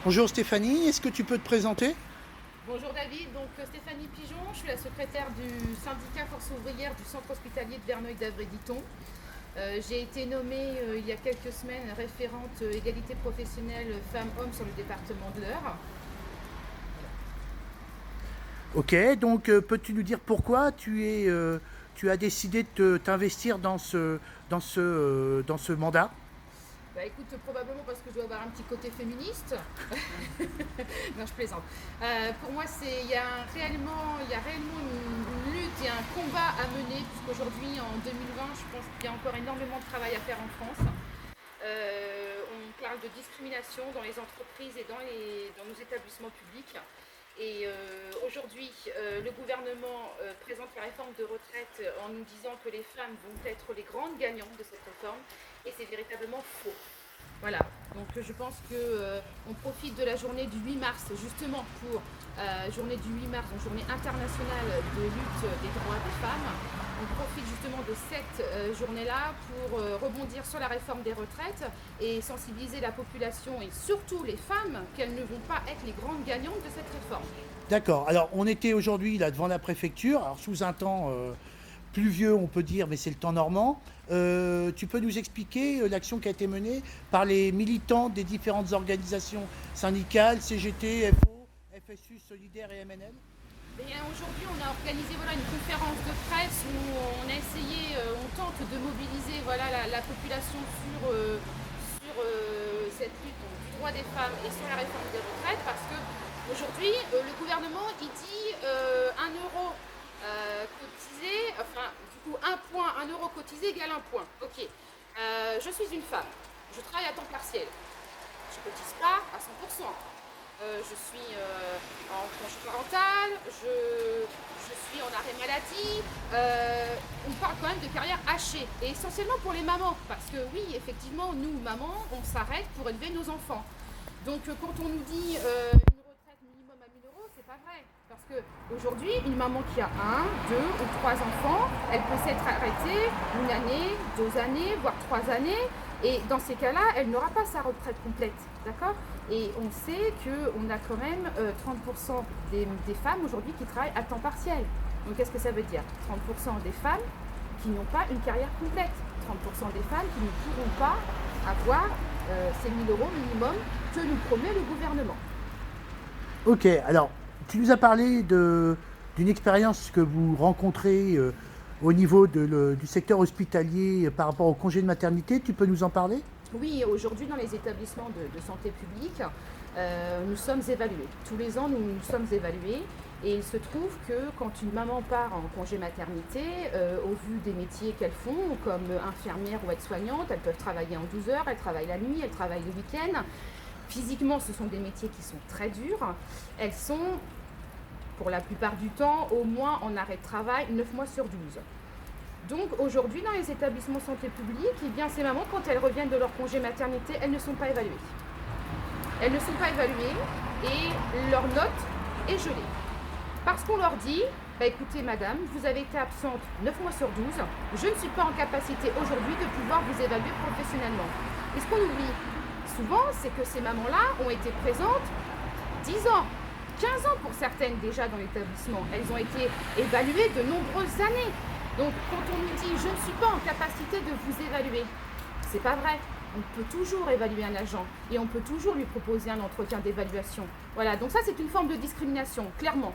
Bonjour Stéphanie, est-ce que tu peux te présenter? Bonjour David, donc Stéphanie Pigeon, je suis la secrétaire du syndicat Force ouvrière du centre hospitalier de Verneuil-d'Avray-Diton. J'ai été nommée il y a quelques semaines référente égalité professionnelle femmes-hommes sur le département de l'Eure. Ok, donc peux-tu nous dire pourquoi tu as décidé de t'investir dans ce mandat? Bah écoute, probablement parce que je dois avoir un petit côté féministe. Non, je plaisante. Pour moi, il y a réellement une lutte et un combat à mener, puisqu'aujourd'hui, en 2020, je pense qu'il y a encore énormément de travail à faire en France. On parle de discrimination dans les entreprises et dans nos établissements publics. Et aujourd'hui, le gouvernement présente la réforme de retraite en nous disant que les femmes vont être les grandes gagnantes de cette réforme, et c'est véritablement faux. Voilà, donc je pense qu'on profite de la journée du 8 mars justement pour journée du 8 mars, donc journée internationale de lutte des droits des femmes. On profite justement de cette journée-là pour rebondir sur la réforme des retraites et sensibiliser la population et surtout les femmes qu'elles ne vont pas être les grandes gagnantes de cette réforme. D'accord, alors on était aujourd'hui là devant la préfecture, alors sous un temps pluvieux on peut dire, mais c'est le temps normand. Tu peux nous expliquer l'action qui a été menée par les militants des différentes organisations syndicales, CGT, FO, FSU, Solidaire et MNL? Aujourd'hui, on a organisé une conférence de presse où on a essayé, on tente de mobiliser la population sur cette lutte donc, du droit des femmes et sur la réforme des retraites, parce qu'aujourd'hui, le gouvernement il dit 1 euro cotisé, enfin du coup 1 point, 1 euro cotisé égale 1 point. Ok, je suis une femme, je travaille à temps partiel, je cotise pas à 100%. Je suis en congé parental, je suis en arrêt maladie. On parle quand même de carrière hachée, et essentiellement pour les mamans, parce que oui, effectivement, nous, mamans, on s'arrête pour élever nos enfants. Donc quand on nous dit une retraite minimum à 1 000 euros, c'est pas vrai. Parce qu'aujourd'hui, une maman qui a 1, 2 ou 3 enfants, elle peut s'être arrêtée 1 année, 2 années, voire 3 années. Et dans ces cas-là, elle n'aura pas sa retraite complète, d'accord? Et on sait qu'on a quand même 30% des femmes aujourd'hui qui travaillent à temps partiel. Donc qu'est-ce que ça veut dire? 30% des femmes qui n'ont pas une carrière complète. 30% des femmes qui ne pourront pas avoir ces 1 000 euros minimum que nous promet le gouvernement. Ok, alors tu nous as parlé d'une expérience que vous rencontrez au niveau du secteur hospitalier par rapport au congé de maternité. Tu peux nous en parler? Oui, aujourd'hui dans les établissements de santé publique, nous sommes évalués. Tous les ans, nous sommes évalués. Et il se trouve que quand une maman part en congé maternité, au vu des métiers qu'elles font, comme infirmière ou aide-soignante, elles peuvent travailler en 12 heures, elles travaillent la nuit, elles travaillent le week-end. Physiquement, ce sont des métiers qui sont très durs. Elles sont, pour la plupart du temps, au moins en arrêt de travail 9 mois sur 12. Donc aujourd'hui, dans les établissements santé publique, eh bien, ces mamans, quand elles reviennent de leur congé maternité, elles ne sont pas évaluées. Elles ne sont pas évaluées et leur note est gelée. Parce qu'on leur dit, écoutez madame, vous avez été absente 9 mois sur 12, je ne suis pas en capacité aujourd'hui de pouvoir vous évaluer professionnellement. Et ce qu'on oublie souvent, c'est que ces mamans-là ont été présentes 10 ans, 15 ans pour certaines déjà dans l'établissement. Elles ont été évaluées de nombreuses années. Donc quand on nous dit je ne suis pas en capacité de vous évaluer, c'est pas vrai. On peut toujours évaluer un agent et on peut toujours lui proposer un entretien d'évaluation. Voilà, donc ça c'est une forme de discrimination, clairement.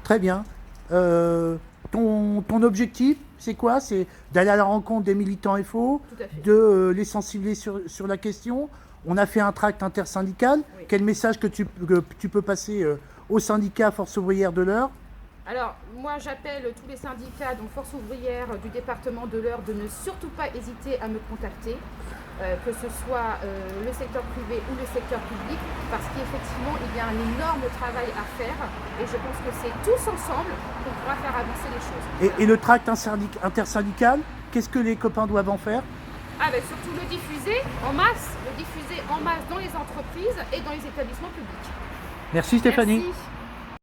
Très bien. Ton objectif, c'est quoi? C'est d'aller à la rencontre des militants FO, de les sensibiliser sur la question. On a fait un tract intersyndical. Oui. Quel message que tu peux passer au syndicat Force ouvrière de l'Eure? Alors, moi j'appelle tous les syndicats, donc Force ouvrière du département de l'Eure, de ne surtout pas hésiter à me contacter, que ce soit le secteur privé ou le secteur public, parce qu'effectivement il y a un énorme travail à faire et je pense que c'est tous ensemble qu'on pourra faire avancer les choses. Et le tract intersyndical, qu'est-ce que les copains doivent en faire? Surtout le diffuser en masse dans les entreprises et dans les établissements publics. Merci Stéphanie. Merci.